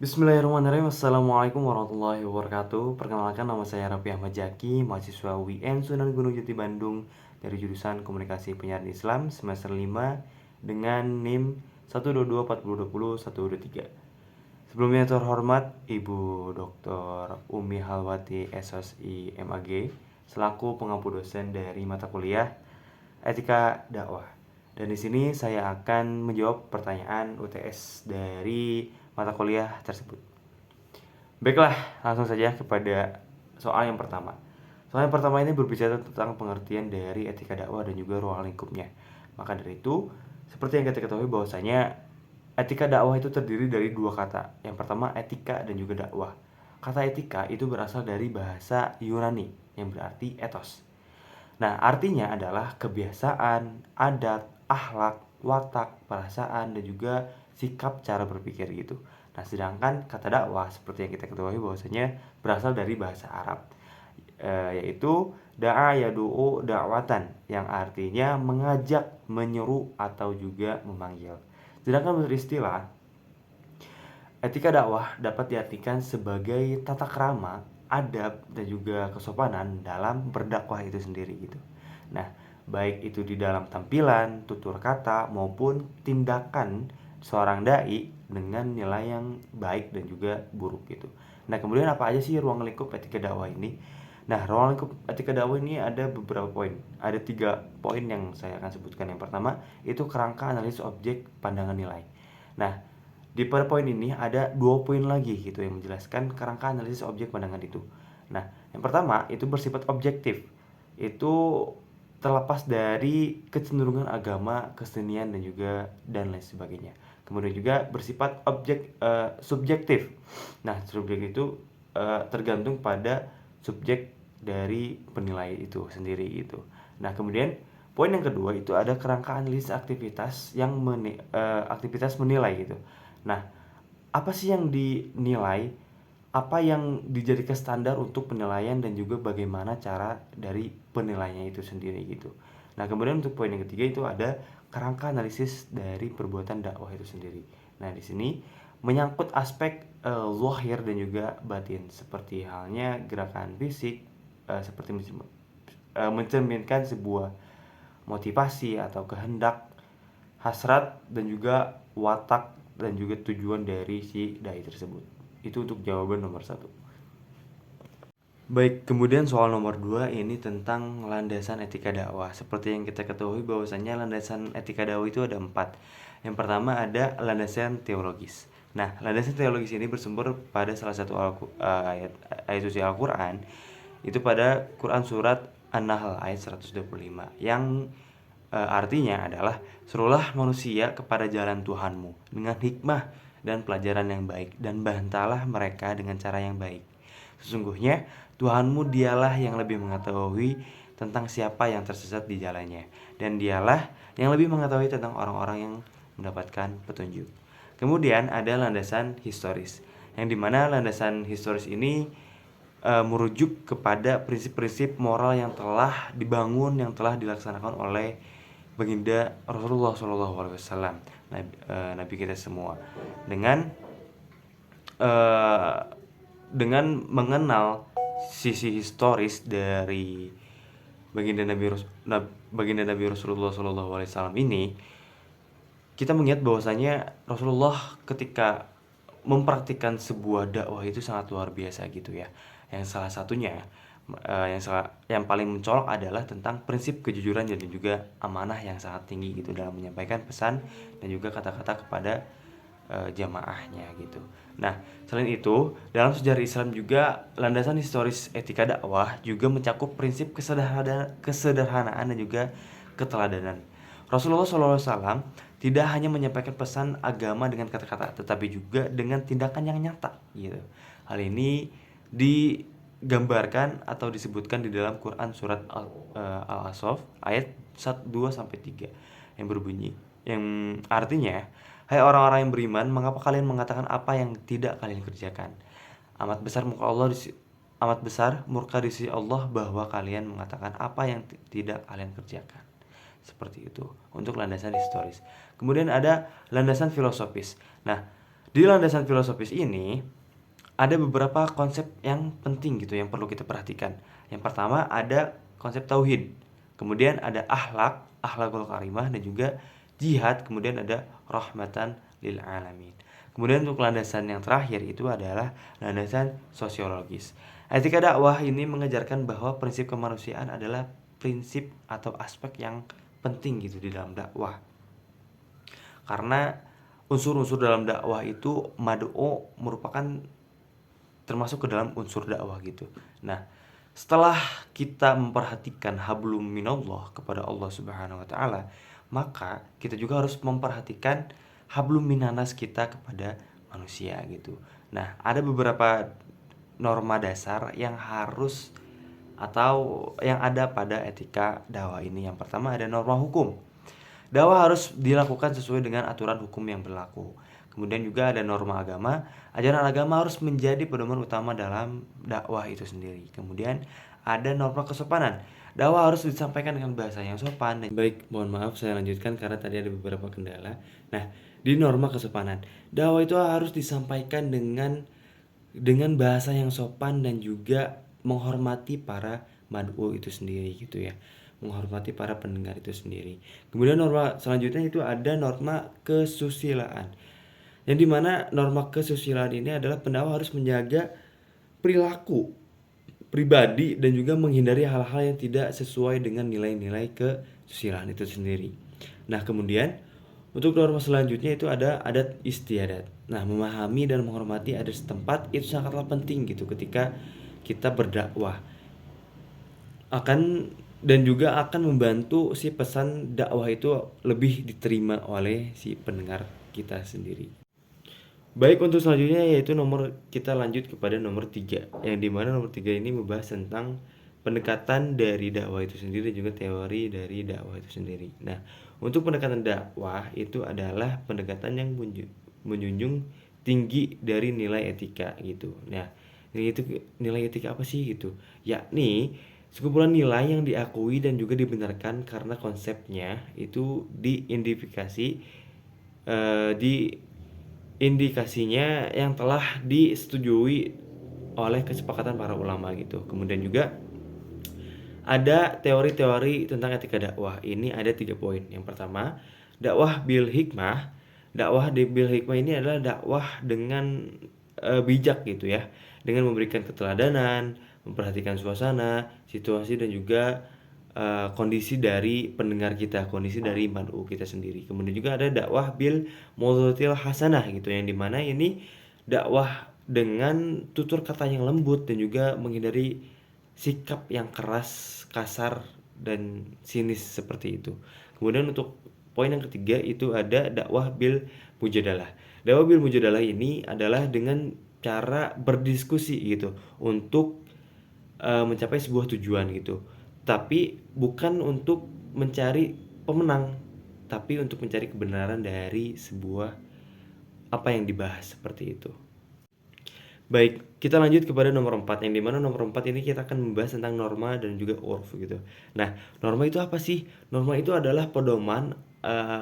Bismillahirrahmanirrahim. Assalamualaikum warahmatullahi wabarakatuh. Perkenalkan, nama saya Raffi Ahmad Jaki, mahasiswa UIN Sunan Gunung Jati Bandung dari jurusan Komunikasi Penyiaran Islam semester 5 dengan NIM 1224020 123. Sebelumnya terhormat Ibu Dr. Umi Halwati SSI MAG selaku pengampu dosen dari mata kuliah Etika Dakwah. Dan di sini saya akan menjawab pertanyaan UTS dari mata kuliah tersebut. Baiklah, langsung saja kepada soal yang pertama. Soal yang pertama ini berbicara tentang pengertian dari etika dakwah dan juga ruang lingkupnya. Maka dari itu, seperti yang kita ketahui bahwasanya etika dakwah itu terdiri dari dua kata. Yang pertama etika dan juga dakwah. Kata etika itu berasal dari bahasa Yunani yang berarti etos. Nah, artinya adalah kebiasaan, adat, akhlak, watak, perasaan, dan juga sikap cara berpikir gitu. Nah, sedangkan kata dakwah seperti yang kita ketahui bahwasanya berasal dari bahasa Arab, yaitu da'a yadu'u da'watan, yang artinya mengajak, menyeru, atau juga memanggil. Sedangkan menurut istilah, etika dakwah dapat diartikan sebagai tata krama, adab, dan juga kesopanan dalam berdakwah itu sendiri gitu. Nah, baik itu di dalam tampilan, tutur kata, maupun tindakan seorang dai dengan nilai yang baik dan juga buruk gitu. Nah, kemudian apa aja sih ruang lingkup etika dakwah ini? Nah, ruang lingkup etika dakwah ini ada beberapa poin. Ada 3 poin yang saya akan sebutkan. Yang pertama, itu kerangka analisis objek pandangan nilai. Nah, di pada poin ini ada 2 poin lagi gitu yang menjelaskan kerangka analisis objek pandangan itu. Nah, yang pertama itu bersifat objektif. Itu terlepas dari kecenderungan agama, kesenian, dan juga dan lain sebagainya. Kemudian juga bersifat subjektif. Nah, subjek itu tergantung pada subjek dari penilai itu sendiri gitu. Nah, kemudian poin yang kedua itu ada kerangka analisis aktivitas yang aktivitas menilai gitu. Nah, apa sih yang dinilai? Apa yang dijadikan standar untuk penilaian dan juga bagaimana cara dari penilaiannya itu sendiri gitu. Nah, kemudian untuk poin yang ketiga itu ada kerangka analisis dari perbuatan dakwah itu sendiri. Nah, di sini menyangkut aspek zahir dan juga batin seperti halnya gerakan fisik, seperti mencerminkan sebuah motivasi atau kehendak, hasrat, dan juga watak dan juga tujuan dari si dai tersebut. Itu untuk jawaban nomor 1. Baik, kemudian soal nomor 2 ini tentang landasan etika dakwah. Seperti yang kita ketahui bahwasanya landasan etika dakwah itu ada 4. Yang pertama ada landasan teologis. Nah, landasan teologis ini bersumber pada salah satu ayat suci Al-Qur'an, itu pada Quran surat An-Nahl ayat 125 yang artinya adalah serulah manusia kepada jalan Tuhanmu dengan hikmah dan pelajaran yang baik, dan bantalah mereka dengan cara yang baik. Sesungguhnya Tuhanmu dialah yang lebih mengetahui tentang siapa yang tersesat di jalannya, dan dialah yang lebih mengetahui tentang orang-orang yang mendapatkan petunjuk. Kemudian ada landasan historis, yang dimana landasan historis ini merujuk kepada prinsip-prinsip moral yang telah dibangun, yang telah dilaksanakan oleh baginda Rasulullah SAW, Nabi kita semua, dengan eh, dengan mengenal sisi historis dari baginda Nabi Rasulullah SAW ini, kita mengingat bahwasanya Rasulullah ketika mempraktikkan sebuah dakwah itu sangat luar biasa gitu ya. Yang salah satunya yang paling mencolok adalah tentang prinsip kejujuran dan juga amanah yang sangat tinggi gitu dalam menyampaikan pesan dan juga kata-kata kepada jamaahnya gitu. Nah, selain itu, dalam sejarah Islam juga landasan historis etika dakwah juga mencakup prinsip kesederhanaan dan juga keteladanan. Rasulullah SAW tidak hanya menyampaikan pesan agama dengan kata-kata, tetapi juga dengan tindakan yang nyata gitu. Hal ini digambarkan atau disebutkan di dalam Quran surat Al-Asaf ayat 1, 2 sampai 3 yang berbunyi, yang artinya, hai orang-orang yang beriman, mengapa kalian mengatakan apa yang tidak kalian kerjakan? Amat besar amat besar murka di sisi Allah bahwa kalian mengatakan apa yang tidak kalian kerjakan. Seperti itu untuk landasan historis. Kemudian ada landasan filosofis. Nah, Di landasan filosofis ini ada beberapa konsep yang penting gitu yang perlu kita perhatikan. Yang pertama ada konsep tauhid, kemudian ada akhlak, akhlakul karimah, dan juga jihad, kemudian ada rahmatan lil alamin. Kemudian untuk landasan yang terakhir itu adalah landasan sosiologis. Etika dakwah ini mengajarkan bahwa prinsip kemanusiaan adalah prinsip atau aspek yang penting gitu di dalam dakwah. Karena unsur-unsur dalam dakwah itu mad'u merupakan termasuk ke dalam unsur dakwah gitu. Nah, setelah kita memperhatikan hablum minallah kepada Allah Subhanahu wa taala, maka kita juga harus memperhatikan hablum minanas kita kepada manusia gitu. Nah, ada beberapa norma dasar yang harus atau yang ada pada etika dakwah ini. Yang pertama ada norma hukum. Dakwah harus dilakukan sesuai dengan aturan hukum yang berlaku. Kemudian juga ada norma agama. Ajaran agama harus menjadi pedoman utama dalam dakwah itu sendiri. Kemudian ada norma kesopanan. Dakwah harus disampaikan dengan bahasa yang sopan. Baik, mohon maaf saya lanjutkan karena tadi ada beberapa kendala. Nah, di norma kesopanan, dakwah itu harus disampaikan dengan bahasa yang sopan dan juga menghormati para mad'u itu sendiri gitu ya, menghormati para pendengar itu sendiri. Kemudian norma selanjutnya itu ada norma kesusilaan, yang dimana norma kesusilaan ini adalah pendakwah harus menjaga perilaku pribadi dan juga menghindari hal-hal yang tidak sesuai dengan nilai-nilai kesusilaan itu sendiri. Nah, kemudian untuk norma selanjutnya itu ada adat istiadat. Nah, memahami dan menghormati adat setempat itu sangatlah penting gitu ketika kita berdakwah. Akan dan juga akan membantu si pesan dakwah itu lebih diterima oleh si pendengar kita sendiri. Baik, untuk selanjutnya yaitu kita lanjut kepada nomor 3, yang dimana nomor 3 ini membahas tentang pendekatan dari dakwah itu sendiri dan juga teori dari dakwah itu sendiri. Nah, untuk pendekatan dakwah itu adalah pendekatan yang menjunjung tinggi dari nilai etika gitu. Nah, nilai etika apa sih gitu? Yakni sekumpulan nilai yang diakui dan juga dibenarkan karena konsepnya itu di indikasinya yang telah disetujui oleh kesepakatan para ulama gitu. Kemudian juga ada teori-teori tentang etika dakwah. Ini ada 3 poin. Yang pertama, dakwah bil hikmah. Dakwah bil hikmah ini adalah dakwah dengan bijak gitu ya. Dengan memberikan keteladanan, memperhatikan suasana, situasi dan juga kondisi dari pendengar kita, kondisi dari mad'u kita sendiri. Kemudian juga ada dakwah bil mau'izatil hasanah gitu, yang dimana ini dakwah dengan tutur kata yang lembut dan juga menghindari sikap yang keras, kasar dan sinis seperti itu. Kemudian untuk poin yang ketiga itu ada dakwah bil mujadalah. Dakwah bil mujadalah ini adalah dengan cara berdiskusi gitu untuk mencapai sebuah tujuan gitu. Tapi bukan untuk mencari pemenang, tapi untuk mencari kebenaran dari sebuah apa yang dibahas seperti itu. Baik, kita lanjut kepada nomor 4, yang dimana nomor 4 ini kita akan membahas tentang norma dan juga urf gitu. Nah, norma itu apa sih? Norma itu adalah pedoman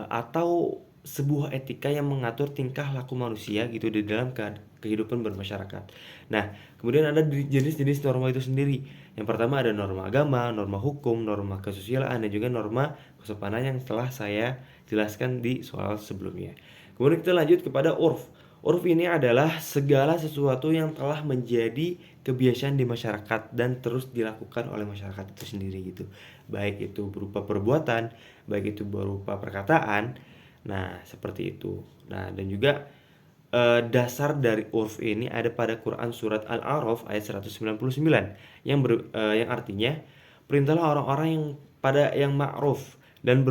atau sebuah etika yang mengatur tingkah laku manusia gitu di dalam kehidupan bermasyarakat. Nah, kemudian ada jenis-jenis norma itu sendiri. Yang pertama ada norma agama, norma hukum, norma kesusilaan, dan juga norma kesopanan yang telah saya jelaskan di soal sebelumnya. Kemudian kita lanjut kepada urf. Urf ini adalah segala sesuatu yang telah menjadi kebiasaan di masyarakat dan terus dilakukan oleh masyarakat itu sendiri gitu. Baik itu berupa perbuatan, baik itu berupa perkataan. Nah, seperti itu. Nah, dan juga dasar dari urf ini ada pada Quran surat Al-A'raf ayat 199 yang artinya perintahlah orang-orang yang ma'ruf dan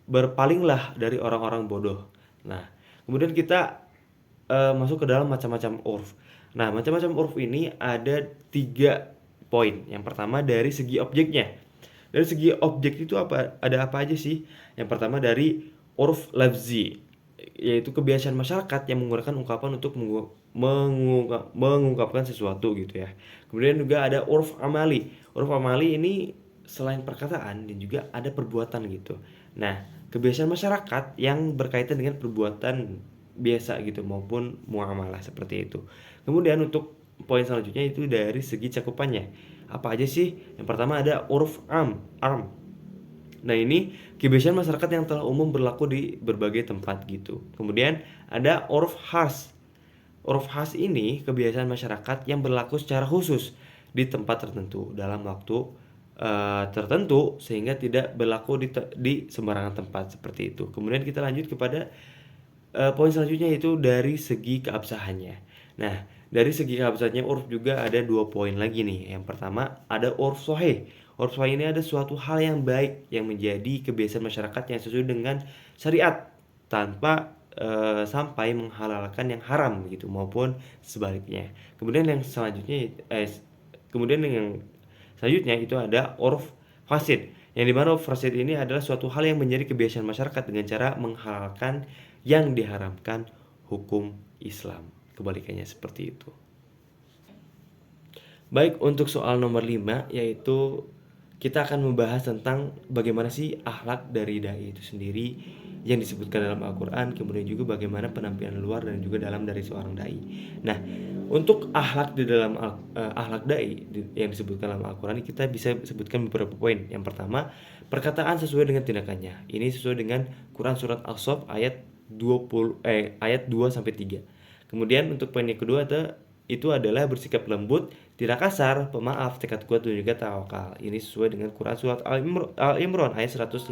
berpalinglah dari orang-orang bodoh. Nah, kemudian kita masuk ke dalam macam-macam urf. Nah, macam-macam urf ini ada 3 poin. Yang pertama dari segi objeknya. Dari segi objek itu ada apa aja sih? Yang pertama dari urf lafzi, yaitu kebiasaan masyarakat yang menggunakan ungkapan untuk mengungkapkan sesuatu gitu ya. Kemudian juga ada urf amali. Urf amali ini selain perkataan dan juga ada perbuatan gitu. Nah, kebiasaan masyarakat yang berkaitan dengan perbuatan biasa gitu maupun muamalah seperti itu. Kemudian untuk poin selanjutnya itu dari segi cakupannya. Apa aja sih? Yang pertama ada uruf am. Nah, ini kebiasaan masyarakat yang telah umum berlaku di berbagai tempat gitu. Kemudian ada uruf khas. Uruf khas ini kebiasaan masyarakat yang berlaku secara khusus di tempat tertentu dalam waktu tertentu sehingga tidak berlaku di sembarangan tempat seperti itu. Kemudian kita lanjut kepada poin selanjutnya yaitu dari segi keabsahannya. Nah, dari segi keabsahannya uruf juga ada 2 poin lagi nih. Yang pertama ada uruf sahih. Uruf sahih ini ada suatu hal yang baik yang menjadi kebiasaan masyarakat yang sesuai dengan syariat tanpa sampai menghalalkan yang haram gitu maupun sebaliknya. Kemudian yang selanjutnya kemudian yang selanjutnya itu ada uruf fasid. Yang dimana uruf fasid ini adalah suatu hal yang menjadi kebiasaan masyarakat dengan cara menghalalkan yang diharamkan hukum Islam. Kebalikannya seperti itu. Baik, untuk soal nomor 5 yaitu kita akan membahas tentang bagaimana sih akhlak dari dai itu sendiri yang disebutkan dalam Al-Quran, kemudian juga bagaimana penampilan luar dan juga dalam dari seorang dai. Nah, untuk akhlak di dalam akhlak dai yang disebutkan dalam Al-Quran kita bisa sebutkan beberapa poin. Yang pertama, perkataan sesuai dengan tindakannya. Ini sesuai dengan Quran surat Al-Saff ayat 2 sampai 3. Kemudian untuk poin yang kedua itu adalah bersikap lembut, tidak kasar, pemaaf, tekad kuat dan juga tawakal. Ini sesuai dengan Quran surat Al-Imran ayat 159.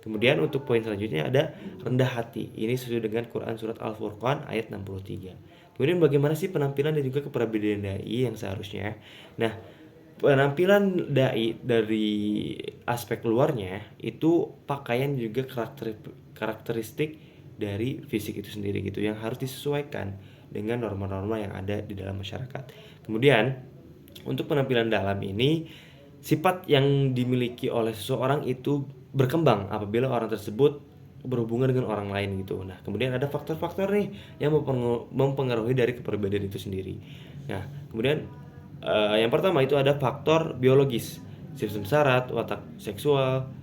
Kemudian untuk poin selanjutnya ada rendah hati. Ini sesuai dengan Quran surat Al-Furqan ayat 63. Kemudian bagaimana sih penampilan dan juga kepribadian dai yang seharusnya? Nah, penampilan dai dari aspek luarnya itu pakaian juga karakteristik dari fisik itu sendiri gitu yang harus disesuaikan dengan norma-norma yang ada di dalam masyarakat. Kemudian untuk penampilan dalam ini sifat yang dimiliki oleh seseorang itu berkembang apabila orang tersebut berhubungan dengan orang lain gitu. Nah, kemudian ada faktor-faktor nih yang mempengaruhi dari kepribadian itu sendiri. Nah, kemudian yang pertama itu ada faktor biologis, sistem syarat, watak seksual,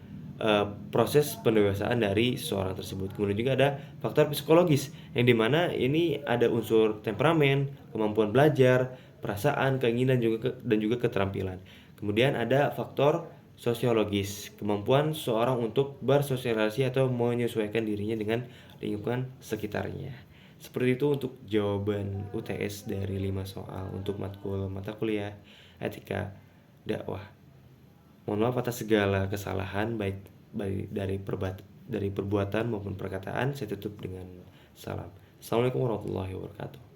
proses pendewasaan dari seseorang tersebut. Kemudian juga ada faktor psikologis yang dimana ini ada unsur temperamen, kemampuan belajar, perasaan, keinginan dan juga keterampilan. Kemudian ada faktor sosiologis, kemampuan seseorang untuk bersosialisasi atau menyesuaikan dirinya dengan lingkungan sekitarnya. Seperti itu untuk jawaban UTS dari 5 soal untuk matkul mata kuliah etika dakwah. Mohon maaf atas segala kesalahan baik dari perbuatan maupun perkataan. Saya tutup dengan salam. Assalamualaikum warahmatullahi wabarakatuh.